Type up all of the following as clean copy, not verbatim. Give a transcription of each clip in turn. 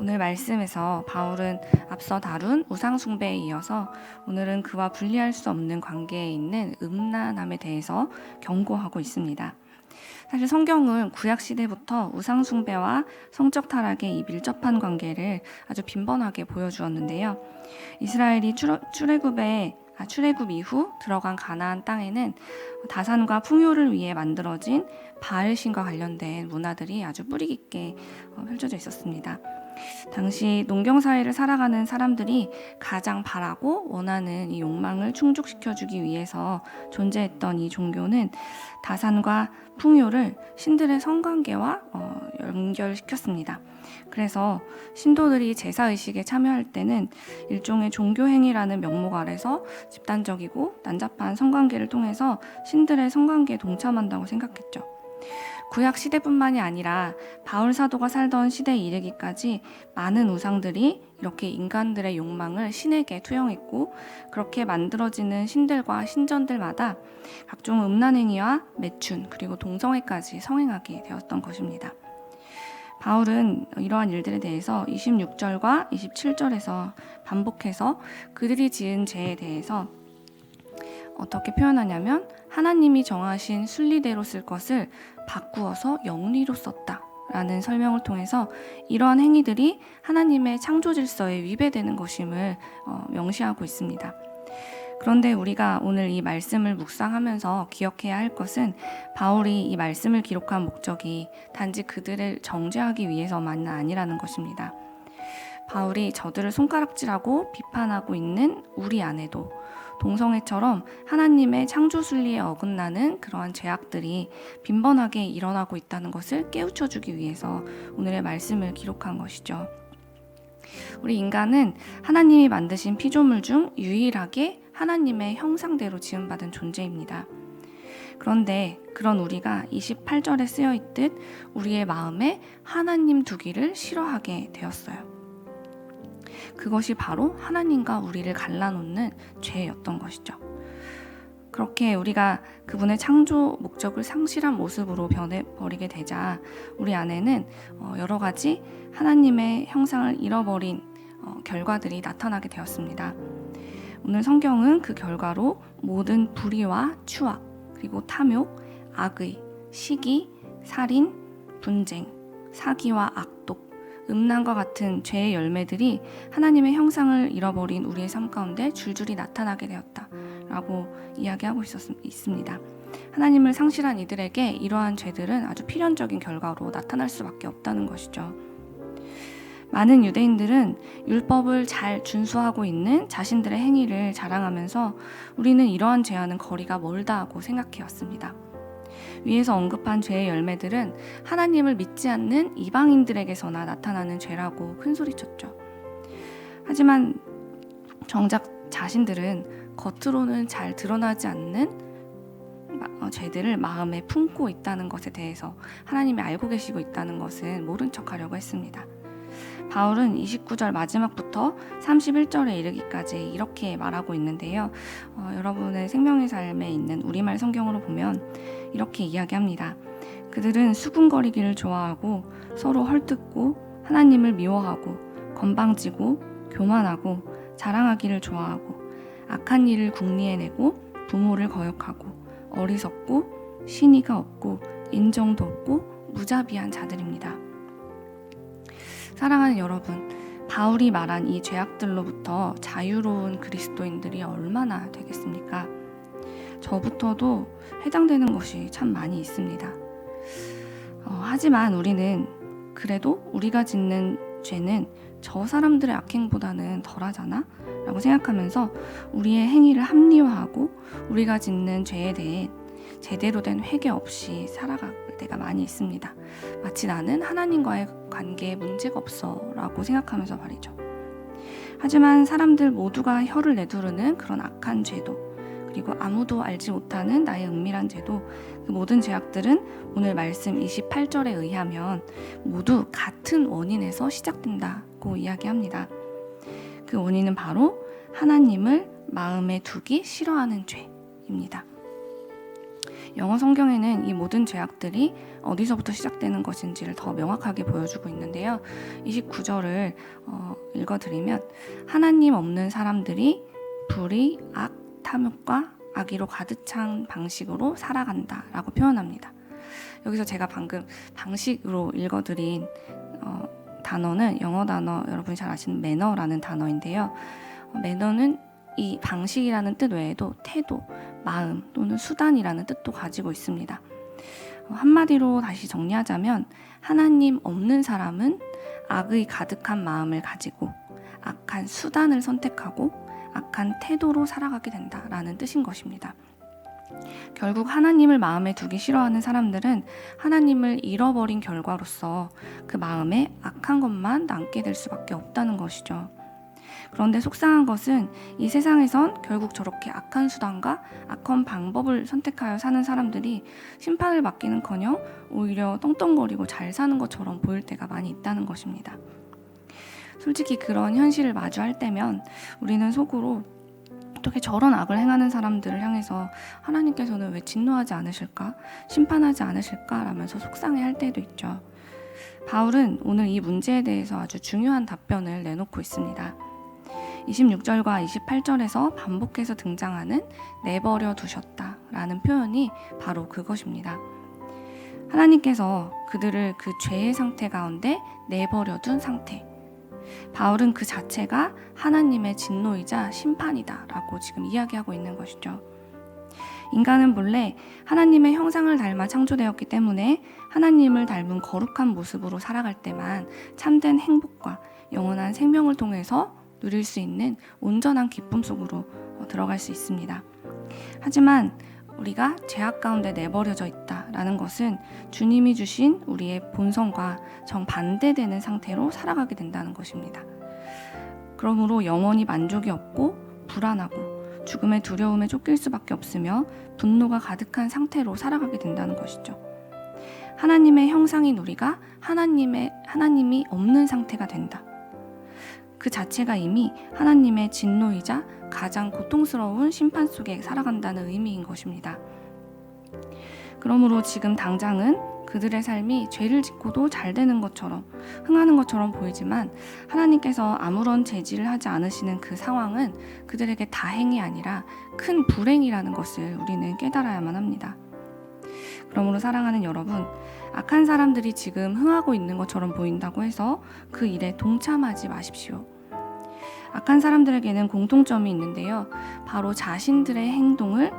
오늘 말씀에서 바울은 앞서 다룬 우상 숭배에 이어서 오늘은 그와 분리할 수 없는 관계에 있는 음란함에 대해서 경고하고 있습니다. 사실 성경은 구약 시대부터 우상 숭배와 성적 타락의 이 밀접한 관계를 아주 빈번하게 보여주었는데요. 이스라엘이 출애굽 이후 들어간 가나안 땅에는 다산과 풍요를 위해 만들어진 바알신과 관련된 문화들이 아주 뿌리 깊게 펼쳐져 있었습니다. 당시 농경 사회를 살아가는 사람들이 가장 바라고 원하는 이 욕망을 충족시켜주기 위해서 존재했던 이 종교는 다산과 풍요를 신들의 성관계와 연결시켰습니다. 그래서 신도들이 제사의식에 참여할 때는 일종의 종교행위라는 명목 아래서 집단적이고 난잡한 성관계를 통해서 신들의 성관계에 동참한다고 생각했죠. 구약 시대뿐만이 아니라 바울 사도가 살던 시대에 이르기까지 많은 우상들이 이렇게 인간들의 욕망을 신에게 투영했고, 그렇게 만들어지는 신들과 신전들마다 각종 음란행위와 매춘 그리고 동성애까지 성행하게 되었던 것입니다. 바울은 이러한 일들에 대해서 26절과 27절에서 반복해서 그들이 지은 죄에 대해서 어떻게 표현하냐면, 하나님이 정하신 순리대로 쓸 것을 바꾸어서 영리로 썼다 라는 설명을 통해서 이러한 행위들이 하나님의 창조 질서에 위배되는 것임을 명시하고 있습니다. 그런데 우리가 오늘 이 말씀을 묵상하면서 기억해야 할 것은, 바울이 이 말씀을 기록한 목적이 단지 그들을 정죄하기 위해서만은 아니라는 것입니다. 바울이 저들을 손가락질하고 비판하고 있는 우리 안에도 동성애처럼 하나님의 창조 순리에 어긋나는 그러한 죄악들이 빈번하게 일어나고 있다는 것을 깨우쳐주기 위해서 오늘의 말씀을 기록한 것이죠. 우리 인간은 하나님이 만드신 피조물 중 유일하게 하나님의 형상대로 지음받은 존재입니다. 그런데 그런 우리가 28절에 쓰여 있듯 우리의 마음에 하나님 두기를 싫어하게 되었어요. 그것이 바로 하나님과 우리를 갈라놓는 죄였던 것이죠. 그렇게 우리가 그분의 창조 목적을 상실한 모습으로 변해버리게 되자 우리 안에는 여러 가지 하나님의 형상을 잃어버린 결과들이 나타나게 되었습니다. 오늘 성경은 그 결과로 모든 불의와 추악, 그리고 탐욕, 악의, 시기, 살인, 분쟁, 사기와 악독, 음란과 같은 죄의 열매들이 하나님의 형상을 잃어버린 우리의 삶 가운데 줄줄이 나타나게 되었다라고 이야기하고 있습니다. 하나님을 상실한 이들에게 이러한 죄들은 아주 필연적인 결과로 나타날 수밖에 없다는 것이죠. 많은 유대인들은 율법을 잘 준수하고 있는 자신들의 행위를 자랑하면서 우리는 이러한 죄와는 거리가 멀다고 생각해왔습니다. 위에서 언급한 죄의 열매들은 하나님을 믿지 않는 이방인들에게서나 나타나는 죄라고 큰소리쳤죠. 하지만 정작 자신들은 겉으로는 잘 드러나지 않는 죄들을 마음에 품고 있다는 것에 대해서 하나님이 알고 계시고 있다는 것은 모른 척하려고 했습니다. 바울은 29절 마지막부터 31절에 이르기까지 이렇게 말하고 있는데요. 여러분의 생명의 삶에 있는 우리말 성경으로 보면 이렇게 이야기합니다. 그들은 수군거리기를 좋아하고 서로 헐뜯고 하나님을 미워하고 건방지고 교만하고 자랑하기를 좋아하고 악한 일을 궁리해내고 부모를 거역하고 어리석고 신의가 없고 인정도 없고 무자비한 자들입니다. 사랑하는 여러분, 바울이 말한 이 죄악들로부터 자유로운 그리스도인들이 얼마나 되겠습니까? 저부터도 해당되는 것이 참 많이 있습니다. 하지만 우리는 그래도 우리가 짓는 죄는 저 사람들의 악행보다는 덜하잖아? 라고 생각하면서 우리의 행위를 합리화하고 우리가 짓는 죄에 대해 제대로 된 회개 없이 살아갈 때가 많이 있습니다. 마치 나는 하나님과의 관계에 문제가 없어 라고 생각하면서 말이죠. 하지만 사람들 모두가 혀를 내두르는 그런 악한 죄도, 그리고 아무도 알지 못하는 나의 은밀한 죄도, 그 모든 죄악들은 오늘 말씀 28절에 의하면 모두 같은 원인에서 시작된다고 이야기합니다. 그 원인은 바로 하나님을 마음에 두기 싫어하는 죄입니다. 영어 성경에는 이 모든 죄악들이 어디서부터 시작되는 것인지를 더 명확하게 보여주고 있는데요. 29절을 읽어드리면 하나님 없는 사람들이 불의, 악, 탐욕과 악의로 가득 찬 방식으로 살아간다 라고 표현합니다. 여기서 제가 방금 방식으로 읽어드린 단어는 영어 단어 여러분이 잘 아시는 매너라는 단어인데요. 매너는 이 방식이라는 뜻 외에도 태도, 마음 또는 수단이라는 뜻도 가지고 있습니다. 한마디로 다시 정리하자면 하나님 없는 사람은 악의 가득한 마음을 가지고 악한 수단을 선택하고 악한 태도로 살아가게 된다라는 뜻인 것입니다. 결국 하나님을 마음에 두기 싫어하는 사람들은 하나님을 잃어버린 결과로서 그 마음에 악한 것만 남게 될 수밖에 없다는 것이죠. 그런데 속상한 것은 이 세상에선 결국 저렇게 악한 수단과 악한 방법을 선택하여 사는 사람들이 심판을 받기는커녕 오히려 떵떵거리고 잘 사는 것처럼 보일 때가 많이 있다는 것입니다. 솔직히 그런 현실을 마주할 때면 우리는 속으로 어떻게 저런 악을 행하는 사람들을 향해서 하나님께서는 왜 진노하지 않으실까? 심판하지 않으실까? 라면서 속상해할 때도 있죠. 바울은 오늘 이 문제에 대해서 아주 중요한 답변을 내놓고 있습니다. 26절과 28절에서 반복해서 등장하는 내버려 두셨다 라는 표현이 바로 그것입니다. 하나님께서 그들을 그 죄의 상태 가운데 내버려 둔 상태. 바울은 그 자체가 하나님의 진노이자 심판이다 라고 지금 이야기하고 있는 것이죠. 인간은 본래 하나님의 형상을 닮아 창조되었기 때문에 하나님을 닮은 거룩한 모습으로 살아갈 때만 참된 행복과 영원한 생명을 통해서 누릴 수 있는 온전한 기쁨 속으로 들어갈 수 있습니다. 하지만 우리가 죄악 가운데 내버려져 있다라는 것은 주님이 주신 우리의 본성과 정반대되는 상태로 살아가게 된다는 것입니다. 그러므로 영원히 만족이 없고 불안하고 죽음의 두려움에 쫓길 수밖에 없으며 분노가 가득한 상태로 살아가게 된다는 것이죠. 하나님의 형상인 우리가 하나님이 없는 상태가 된다. 그 자체가 이미 하나님의 진노이자 가장 고통스러운 심판 속에 살아간다는 의미인 것입니다. 그러므로 지금 당장은 그들의 삶이 죄를 짓고도 잘 되는 것처럼 흥하는 것처럼 보이지만 하나님께서 아무런 제지를 하지 않으시는 그 상황은 그들에게 다행이 아니라 큰 불행이라는 것을 우리는 깨달아야만 합니다. 그러므로 사랑하는 여러분, 악한 사람들이 지금 흥하고 있는 것처럼 보인다고 해서 그 일에 동참하지 마십시오. 악한 사람들에게는 공통점이 있는데요. 바로 자신들의 행동을,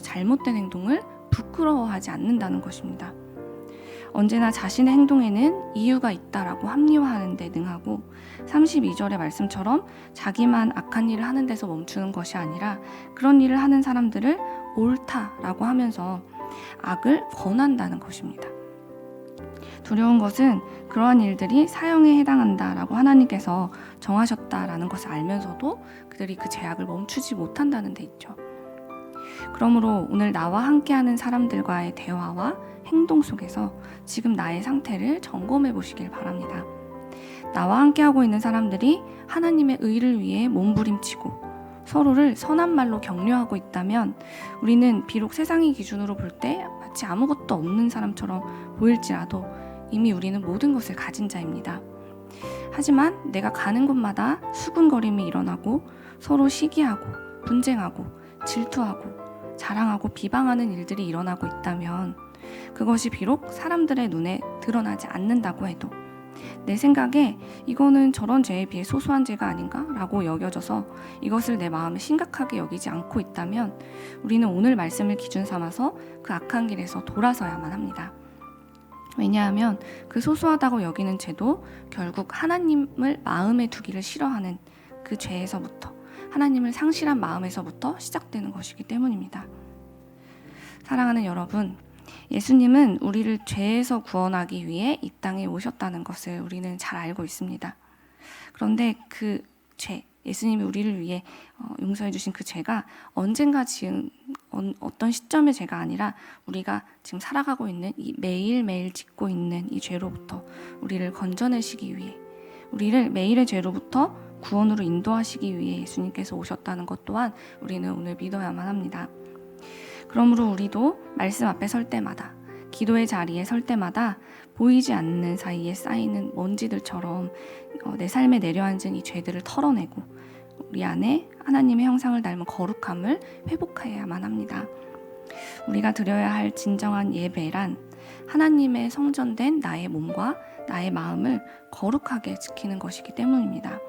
잘못된 행동을 부끄러워하지 않는다는 것입니다. 언제나 자신의 행동에는 이유가 있다라고 합리화하는 데 능하고 32절의 말씀처럼 자기만 악한 일을 하는 데서 멈추는 것이 아니라 그런 일을 하는 사람들을 옳다라고 하면서 악을 권한다는 것입니다. 두려운 것은 그러한 일들이 사형에 해당한다라고 하나님께서 정하셨다라는 것을 알면서도 그들이 그 죄악을 멈추지 못한다는 데 있죠. 그러므로 오늘 나와 함께하는 사람들과의 대화와 행동 속에서 지금 나의 상태를 점검해 보시길 바랍니다. 나와 함께하고 있는 사람들이 하나님의 의를 위해 몸부림치고 서로를 선한 말로 격려하고 있다면 우리는 비록 세상의 기준으로 볼 때 마치 아무것도 없는 사람처럼 보일지라도 이미 우리는 모든 것을 가진 자입니다. 하지만 내가 가는 곳마다 수군거림이 일어나고 서로 시기하고 분쟁하고 질투하고 자랑하고 비방하는 일들이 일어나고 있다면 그것이 비록 사람들의 눈에 드러나지 않는다고 해도 내 생각에 이거는 저런 죄에 비해 소소한 죄가 아닌가? 라고 여겨져서 이것을 내 마음에 심각하게 여기지 않고 있다면 우리는 오늘 말씀을 기준 삼아서 그 악한 길에서 돌아서야만 합니다. 왜냐하면 그 소소하다고 여기는 죄도 결국 하나님을 마음에 두기를 싫어하는 그 죄에서부터 하나님을 상실한 마음에서부터 시작되는 것이기 때문입니다. 사랑하는 여러분, 예수님은 우리를 죄에서 구원하기 위해 이 땅에 오셨다는 것을 우리는 잘 알고 있습니다. 그런데 그 죄, 예수님이 우리를 위해 용서해 주신 그 죄가 언젠가 지은 어떤 시점의 죄가 아니라 우리가 지금 살아가고 있는 이 매일매일 짓고 있는 이 죄로부터 우리를 건져내시기 위해 우리를 매일의 죄로부터 구원으로 인도하시기 위해 예수님께서 오셨다는 것 또한 우리는 오늘 믿어야만 합니다. 그러므로 우리도 말씀 앞에 설 때마다, 기도의 자리에 설 때마다 보이지 않는 사이에 쌓이는 먼지들처럼 내 삶에 내려앉은 이 죄들을 털어내고 우리 안에 하나님의 형상을 닮은 거룩함을 회복해야만 합니다. 우리가 드려야 할 진정한 예배란 하나님의 성전된 나의 몸과 나의 마음을 거룩하게 지키는 것이기 때문입니다.